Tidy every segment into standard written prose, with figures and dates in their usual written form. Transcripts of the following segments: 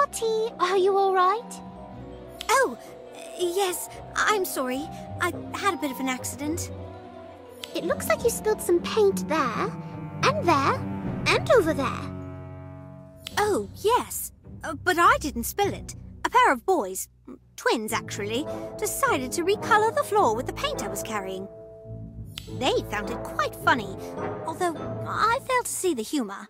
Lottie, are you all right? Oh, yes, I'm sorry. I had a bit of an accident. It looks like you spilled some paint there, and over there. Oh, yes. But I didn't spill it. A pair of boys, twins actually, decided to recolour the floor with the paint I was carrying. They found it quite funny, although I failed to see the humour.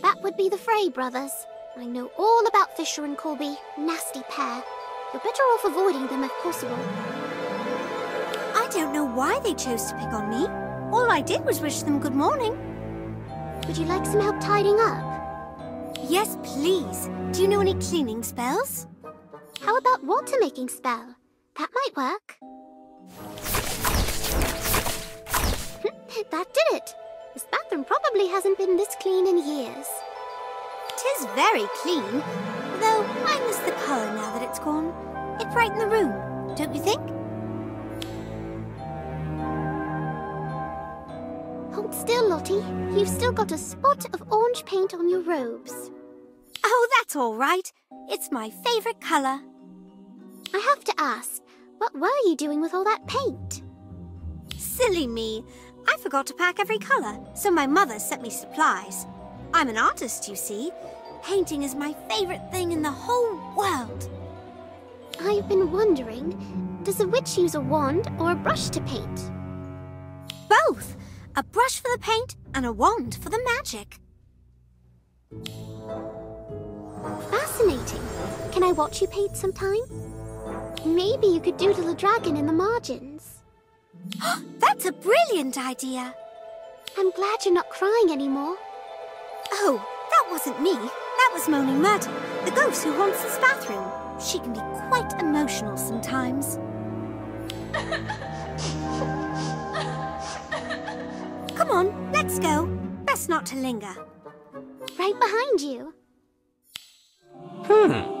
That would be the Frey brothers. I know all about Fisher and Colby. Nasty pair. You're better off avoiding them if possible. I don't know why they chose to pick on me. All I did was wish them good morning. Would you like some help tidying up? Yes, please. Do you know any cleaning spells? How about water-making spell? That might work. That did it. This bathroom probably hasn't been this clean in years. It is very clean, though I miss the colour now that it's gone. It brightened the room, don't you think? Hold still, Lottie. You've still got a spot of orange paint on your robes. Oh, that's all right. It's my favourite colour. I have to ask, what were you doing with all that paint? Silly me. I forgot to pack every colour, so my mother sent me supplies. I'm an artist, you see. Painting is my favourite thing in the whole world. I've been wondering, does a witch use a wand or a brush to paint? Both! A brush for the paint and a wand for the magic. Fascinating. Can I watch you paint sometime? Maybe you could doodle a dragon in the margins. That's a brilliant idea. I'm glad you're not crying anymore. Oh, that wasn't me. That was Moaning Myrtle, the ghost who haunts this bathroom. She can be quite emotional sometimes. Come on, let's go. Best not to linger. Right behind you. Woohoo!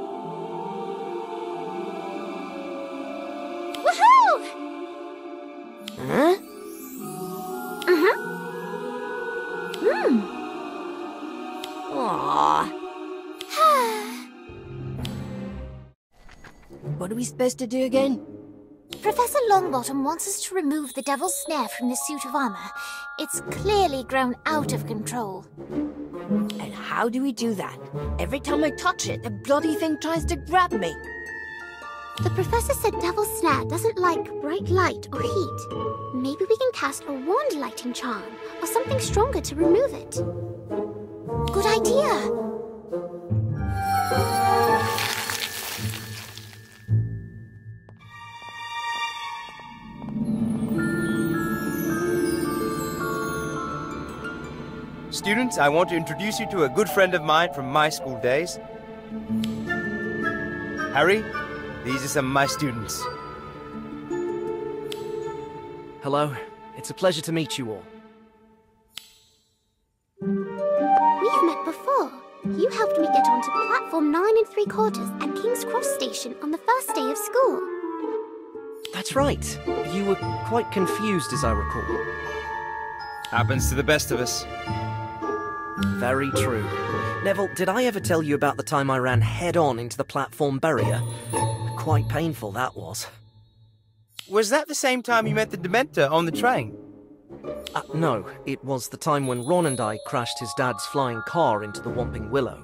Huh? Aww. What are we supposed to do again? Professor Longbottom wants us to remove the devil's snare from this suit of armour. It's clearly grown out of control. And how do we do that? Every time I touch it, the bloody thing tries to grab me. The professor said Devil's Snare doesn't like bright light or heat. Maybe we can cast a wand lighting charm or something stronger to remove it. Good idea! Students, I want to introduce you to a good friend of mine from my school days. Harry, these are some of my students. Hello. It's a pleasure to meet you all. We've met before. You helped me get onto platform 9 3/4 at King's Cross Station on the first day of school. That's right. You were quite confused, as I recall. Happens to the best of us. Very true. Neville, did I ever tell you about the time I ran head-on into the platform barrier? Quite painful, that was. Was that the same time you met the Dementor on the train? No, it was the time when Ron and I crashed his dad's flying car into the Whomping Willow.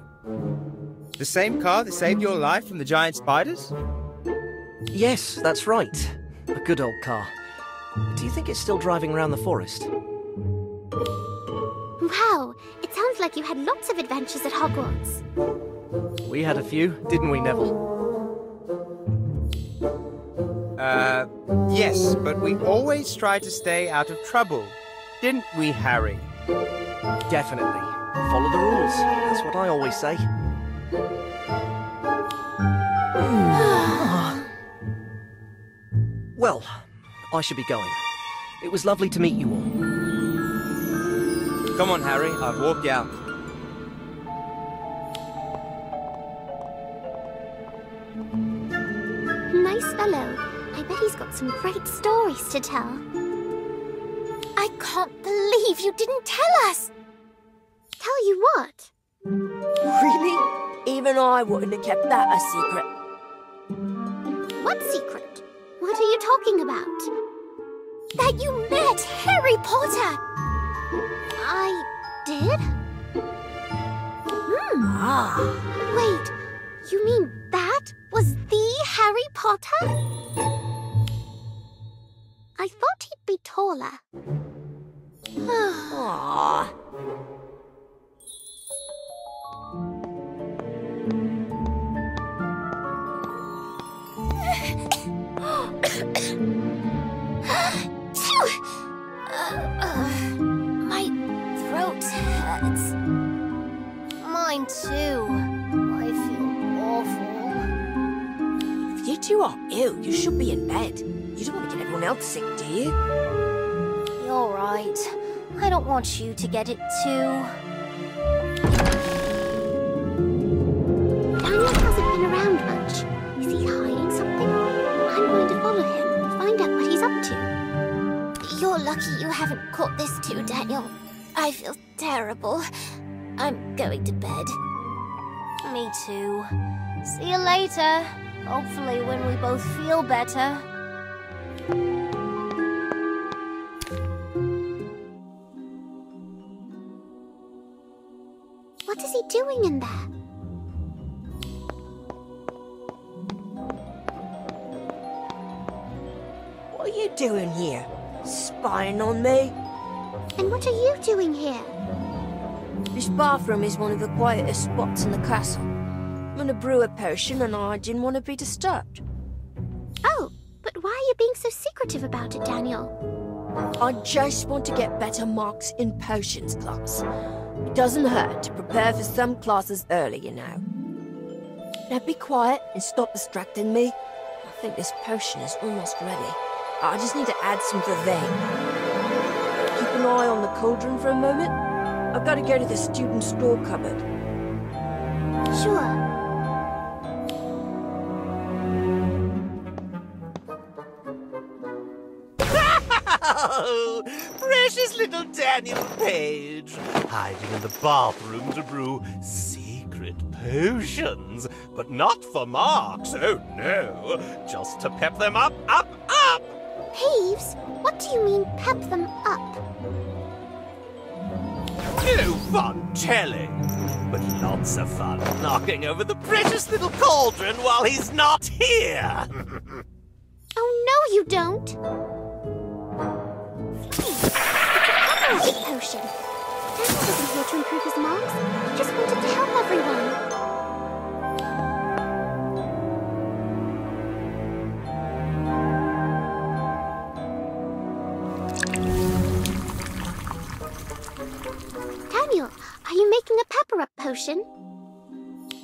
The same car that saved your life from the giant spiders? Yes, that's right. A good old car. Do you think it's still driving around the forest? Wow, it sounds like you had lots of adventures at Hogwarts. We had a few, didn't we, Neville? Yes, but we always tried to stay out of trouble. Didn't we, Harry? Definitely. Follow the rules. That's what I always say. Well, I should be going. It was lovely to meet you all. Come on, Harry, I'll walk you out. Nice fellow. I bet he's got some great stories to tell. I can't believe you didn't tell us! Tell you what? Really? Even I wouldn't have kept that a secret. What secret? What are you talking about? That you met Harry Potter! I did? Wait, you mean that was the Harry Potter? I thought he'd be taller. Aww. My throat hurts. Mine too. I feel awful. If you two are ill, you should be in bed. You don't want to get everyone else sick, do you? You're right. I don't want you to get it too. Daniel hasn't been around much. Is he hiding something? I'm going to follow him and find out what he's up to. You're lucky you haven't caught this too, Daniel. I feel terrible. I'm going to bed. Me too. See you later. Hopefully when we both feel better. What is he doing in there? What are you doing here? Spying on me? And what are you doing here? This bathroom is one of the quietest spots in the castle. I'm gonna brew a potion and I didn't want to be disturbed. Oh, but why are you being so secretive about it, Daniel? I just want to get better marks in potions class. It doesn't hurt to prepare for some classes early, you know. Now be quiet and stop distracting me. I think this potion is almost ready. I just need to add some vervain. Keep an eye on the cauldron for a moment. I've got to go to the student store cupboard. Sure. Oh, precious little Daniel Page, hiding in the bathroom to brew secret potions, but not for marks, oh no, just to pep them up. Peeves? What do you mean, pep them up? No fun telling, but lots of fun knocking over the precious little cauldron while he's not here. Oh, no, you don't. Please, it's a pepper potion. Daniel wasn't here to improve his marks. He just wanted to help everyone. Daniel, are you making a pepper-up potion?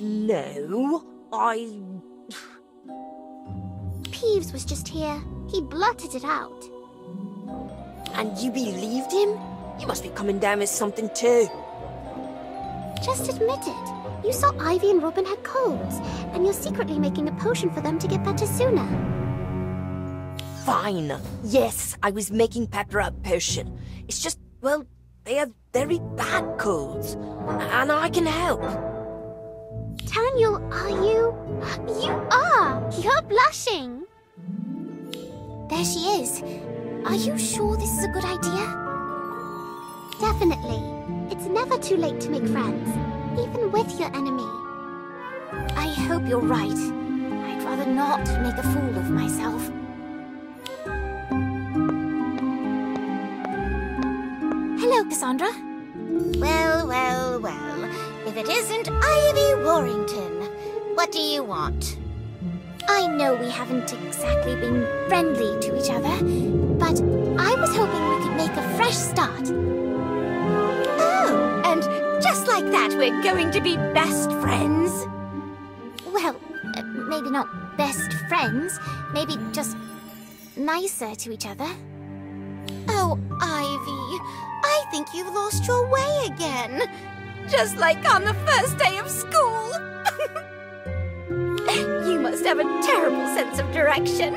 No, Peeves was just here. He blurted it out. And you believed him? You must be coming down with something too. Just admit it. You saw Ivy and Robin had colds, and you're secretly making a potion for them to get better sooner. Fine. Yes, I was making pepper-up potion. It's just, well, they have very bad colds, and I can help. Daniel, are you? You are! You're blushing! There she is. Are you sure this is a good idea? Definitely. It's never too late to make friends, even with your enemy. I hope you're right. I'd rather not make a fool of myself. Hello, Cassandra. Well, well, well. If it isn't Ivy Warrington, what do you want? I know we haven't exactly been friendly to each other, but I was hoping we could make a fresh start. Oh, and just like that, we're going to be best friends? Well, maybe not best friends, maybe just nicer to each other. Oh, Ivy, I think you've lost your way again. Just like on the first day of school. You must have a terrible sense of direction.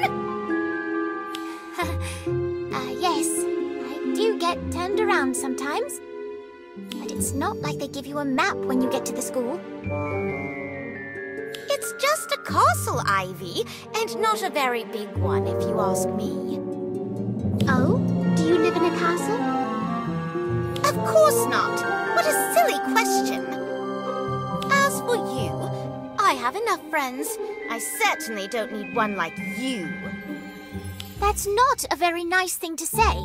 Yes, I do get turned around sometimes. But it's not like they give you a map when you get to the school. It's just a castle, Ivy, and not a very big one, if you ask me. Oh? Do you live in a castle? Of course not. What a silly question. As for you, I have enough friends. I certainly don't need one like you. That's not a very nice thing to say.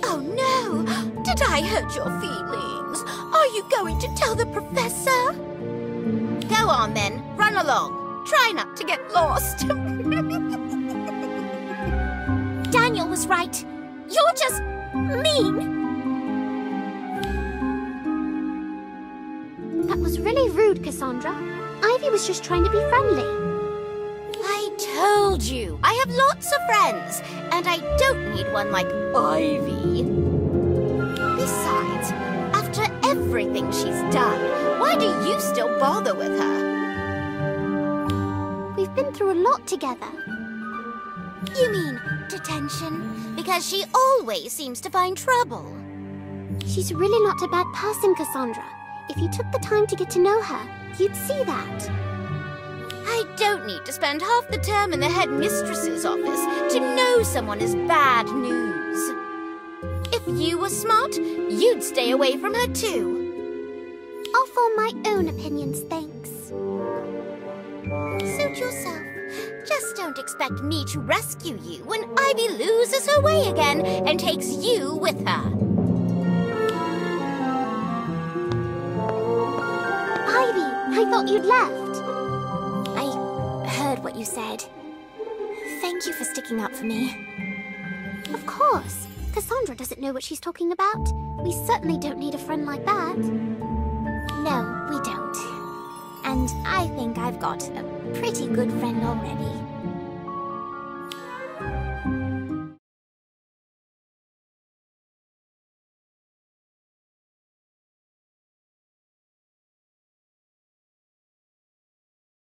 Oh no! Did I hurt your feelings? Are you going to tell the professor? Go on then, run along. Try not to get lost. Daniel was right. You're just mean. That was really rude, Cassandra. Ivy was just trying to be friendly. I told you, I have lots of friends, and I don't need one like Ivy. Besides, after everything she's done, why do you still bother with her? We've been through a lot together. You mean detention? Because she always seems to find trouble. She's really not a bad person, Cassandra. If you took the time to get to know her, you'd see that. I don't need to spend half the term in the headmistress's office to know someone is bad news. If you were smart, you'd stay away from her too. I'll form my own opinions, thanks. Suit yourself. Just don't expect me to rescue you when Ivy loses her way again and takes you with her. Ivy, I thought you'd left. I heard what you said. Thank you for sticking up for me. Of course. Cassandra doesn't know what she's talking about. We certainly don't need a friend like that. No, we don't. And I think I've got a pretty good friend already.